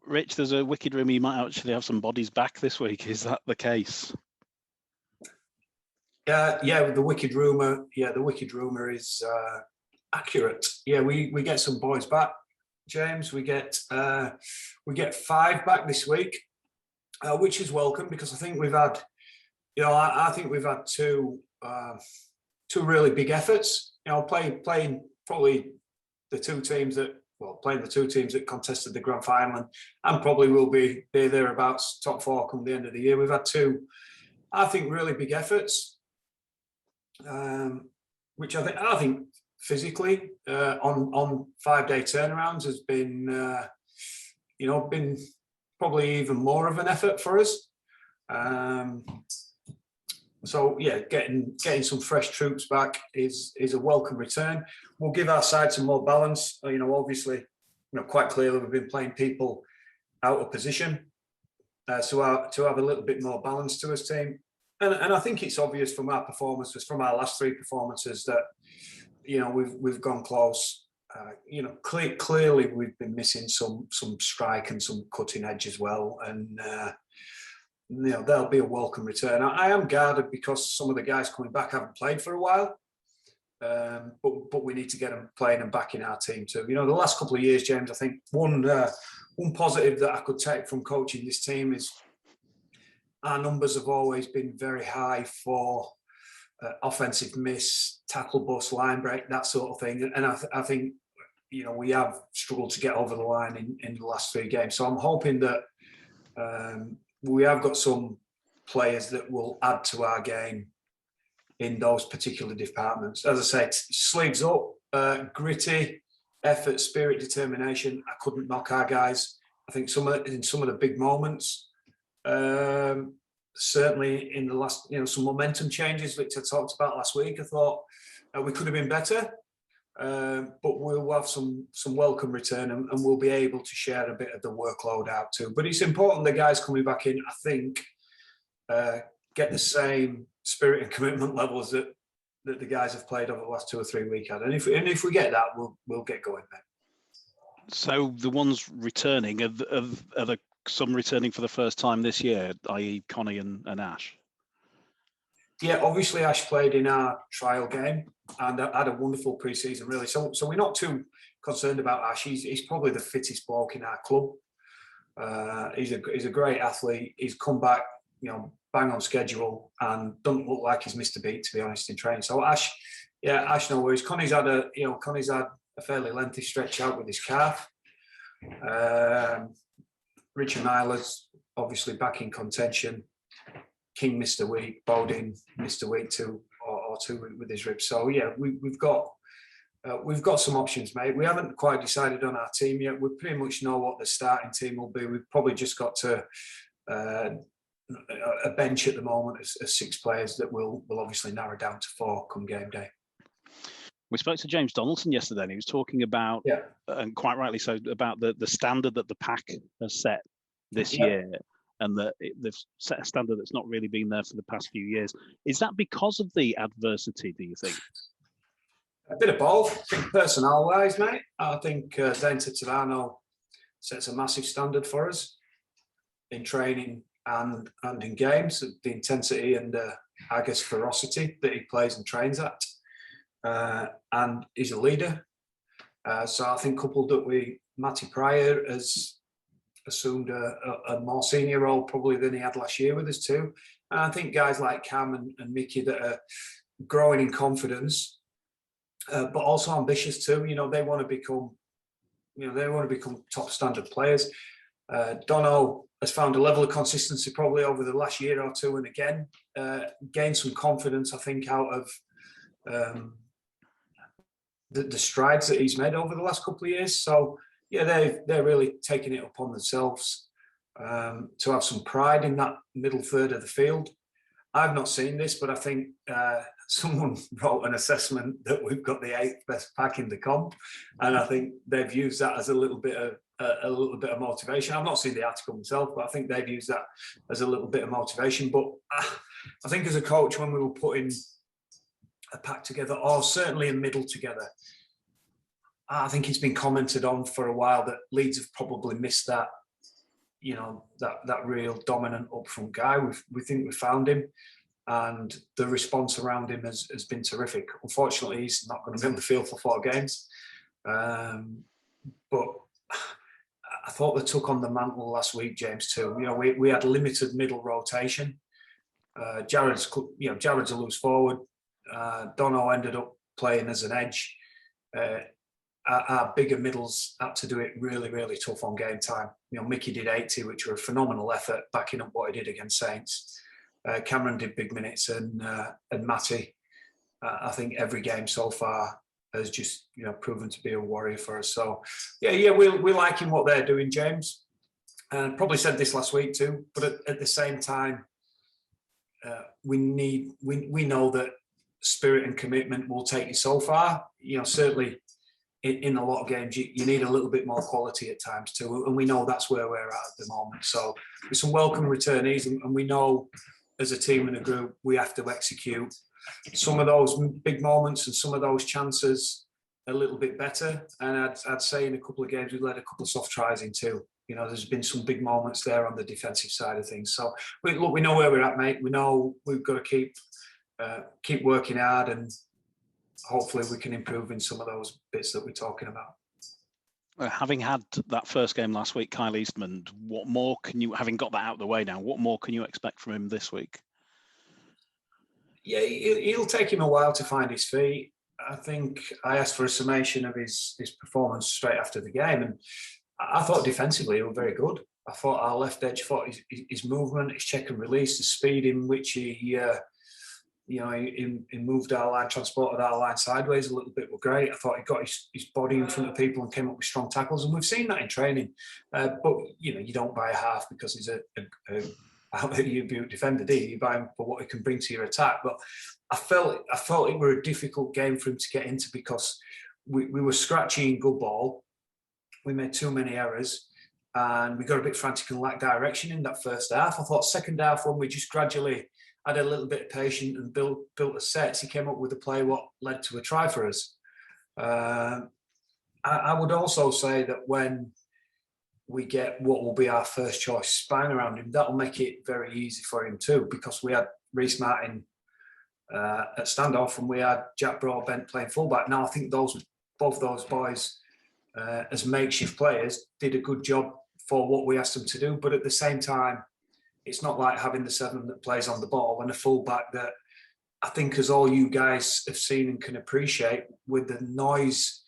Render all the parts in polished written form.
Rich, there's a wicked rumour you might actually have some bodies back this week. Is that the case? Yeah, the wicked rumour. Yeah, the wicked rumour is accurate. Yeah, we get some boys back, James. We get 5 back this week, which is welcome because I think we've had, I think we've had two really big efforts. Playing probably the two teams that contested the grand final and probably will be thereabouts top 4 come the end of the year. We've had 2, I think, really big efforts, which I think physically on 5-day turnarounds has been been probably even more of an effort for us. So yeah, getting some fresh troops back is a welcome return. We'll give our side some more balance. Obviously, quite clearly we've been playing people out of position, so to have a little bit more balance to us team. And I think it's obvious from our performances, from our last 3 performances, that we've gone close. Clearly we've been missing some strike and some cutting edge as well, and there'll be a welcome return. I am guarded because some of the guys coming back haven't played for a while, but we need to get them playing and back in our team too. The last couple of years, James, I think one positive that I could take from coaching this team is our numbers have always been very high for offensive miss, tackle bust, line break, that sort of thing. And I think we have struggled to get over the line in the last 3 games. So I'm hoping that we have got some players that will add to our game in those particular departments. As I said, sleeves up, gritty, effort, spirit, determination. I couldn't knock our guys. I think in some of the big moments, certainly in the last, some momentum changes which I talked about last week, I thought we could have been better. But we'll have some welcome return and we'll be able to share a bit of the workload out too. But it's important the guys coming back in, I think, get the same spirit and commitment levels that the guys have played over the last 2 or 3 weeks. And if we get that, we'll get going there. So the ones returning, are there some returning for the first time this year, i.e. Connie and Ash? Yeah, obviously Ash played in our trial game and had a wonderful pre-season, really. So we're not too concerned about Ash. He's probably the fittest bloke in our club. He's a great athlete. He's come back, bang on schedule, and doesn't look like he's missed a beat, to be honest, in training. So Ash, no worries. Connie's had a fairly lengthy stretch out with his calf. Richard Myler's obviously back in contention. King missed a week. Bowden missed a week or two with his ribs. So yeah, we've got some options, mate. We haven't quite decided on our team yet. We pretty much know what the starting team will be. We've probably just got to a bench at the moment of 6 players that will obviously narrow down to 4 come game day. We spoke to James Donaldson yesterday, and he was talking about, and quite rightly so, about the standard that the pack has set this year, and that they've set a standard that's not really been there for the past few years. Is that because of the adversity, do you think? A bit of both. I think personnel-wise, mate, I think Zenta Tirano sets a massive standard for us in training and in games, the intensity and I guess ferocity that he plays and trains at. And he's a leader. So I think coupled up with Matty Pryor has assumed a more senior role probably than he had last year with us too. And I think guys like Cam and Mickey that are growing in confidence, but also ambitious too. They want to become top standard players. Dono has found a level of consistency probably over the last year or two, and again gained some confidence, I think, out of the strides that he's made over the last couple of years. So yeah, they're really taking it upon themselves to have some pride in that middle third of the field. I've not seen this, but I think someone wrote an assessment that we've got the 8th best pack in the comp, and I think they've used that as a little bit of motivation. I've not seen the article myself, but I think they've used that as a little bit of motivation. But I think as a coach, when we were putting a pack together, or certainly a middle together, I think it's been commented on for a while that Leeds have probably missed that that real dominant up front guy. We think we found him, and the response around him has been terrific. Unfortunately, he's not going to be on the field for 4 games, but I thought they took on the mantle last week, James, too. We had limited middle rotation. Jared's a loose forward. Dono ended up playing as an edge. Our bigger middles had to do it really, really tough on game time. Mickey did 80, which were a phenomenal effort, backing up what he did against Saints. Cameron did big minutes, and Matty, I think every game so far has just proven to be a warrior for us. So we're liking what they're doing, James. And probably said this last week too, but at the same time, we know that spirit and commitment will take you so far. Certainly in a lot of games, you need a little bit more quality at times too, and we know that's where we're at the moment. So with some welcome returnees, and we know as a team and a group we have to execute some of those big moments and some of those chances a little bit better. And I'd say in a couple of games we've let a couple of soft tries in too. There's been some big moments there on the defensive side of things. So we know where we're at, mate. We know we've got to keep working hard, and hopefully we can improve in some of those bits that we're talking about. Having had that first game last week, Kyle Eastman, what more can you, having got that out of the way now, what more can you expect from him this week? Yeah, it'll take him a while to find his feet. I think I asked for a summation of his performance straight after the game, and I thought defensively he was very good. I thought our left edge, his movement, his check and release, the speed in which he moved our line, transported our line sideways a little bit were great. I thought he got his body in front of people and came up with strong tackles, and we've seen that in training. But you don't buy a half because he's a defender, do you? You buy him for what he can bring to your attack. But I felt it were a difficult game for him to get into because we were scratchy in good ball. We made too many errors, and we got a bit frantic and lacked direction in that first half. I thought second half, when we just gradually had a little bit of patience and built a set, he came up with a play what led to a try for us. I would also say that when we get what will be our first choice spine around him, that'll make it very easy for him too, because we had Reece Martin at standoff and we had Jack Broadbent playing fullback. Now I think both those boys as makeshift players did a good job for what we asked them to do, but at the same time, it's not like having the 7 that plays on the ball and a fullback that I think, as all you guys have seen and can appreciate, with the noise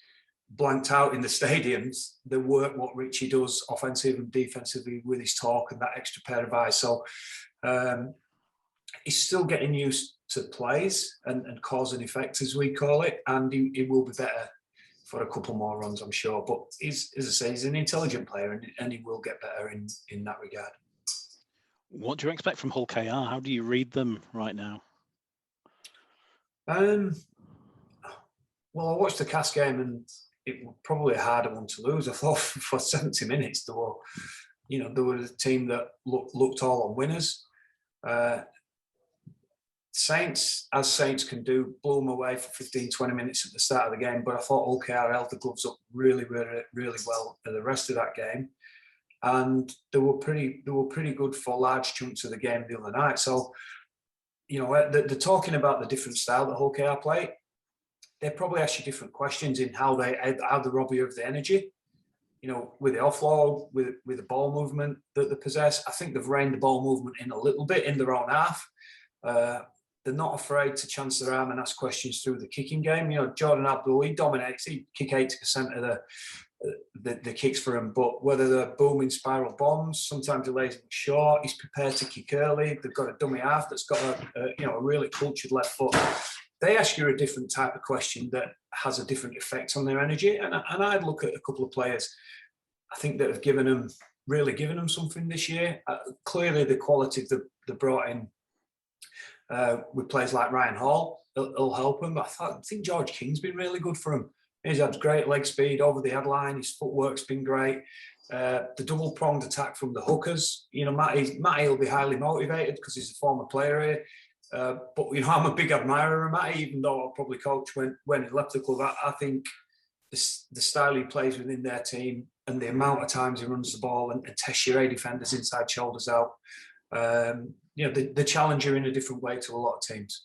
blanked out in the stadiums, the work what Richie does offensively and defensively with his talk and that extra pair of eyes. So he's still getting used to plays and cause and effect, as we call it, and he will be better for a couple more runs, I'm sure. But as I say, he's an intelligent player and he will get better in that regard. What do you expect from Hull KR? How do you read them right now? Well, I watched the Cass game and it was probably a harder one to lose. I thought for 70 minutes there were a team that looked all on winners. Saints, as Saints can do, blew them away for 15, 20 minutes at the start of the game, but I thought Hull KR held the gloves up really, really, really well for the rest of that game. And they were pretty good for large chunks of the game the other night. So, they're talking about the different style that Hull KR play. They probably ask you different questions in how they rob you of the energy. With the offload, with the ball movement that they possess. I think they've reined the ball movement in a little bit in their own half. They're not afraid to chance their arm and ask questions through the kicking game. Jordan Abdul, he dominates. He kick 80% of the kicks for him, but whether they're booming spiral bombs, sometimes he lays them short. He's prepared to kick early. They've got a dummy half that's got a really cultured left foot. They ask you a different type of question that has a different effect on their energy. And I'd look at a couple of players I think that have really given them something this year. Clearly, the quality they brought in with players like Ryan Hall will help him. But I think George King's been really good for him. He's had great leg speed over the headline. His footwork's been great. The double-pronged attack from the hookers. Matty will be highly motivated because he's a former player here. But I'm a big admirer of Matty, even though I'll probably coach when he left the club. I think the style he plays within their team and the amount of times he runs the ball and tests your A defenders inside, shoulders out. You know, the challenger in a different way to a lot of teams.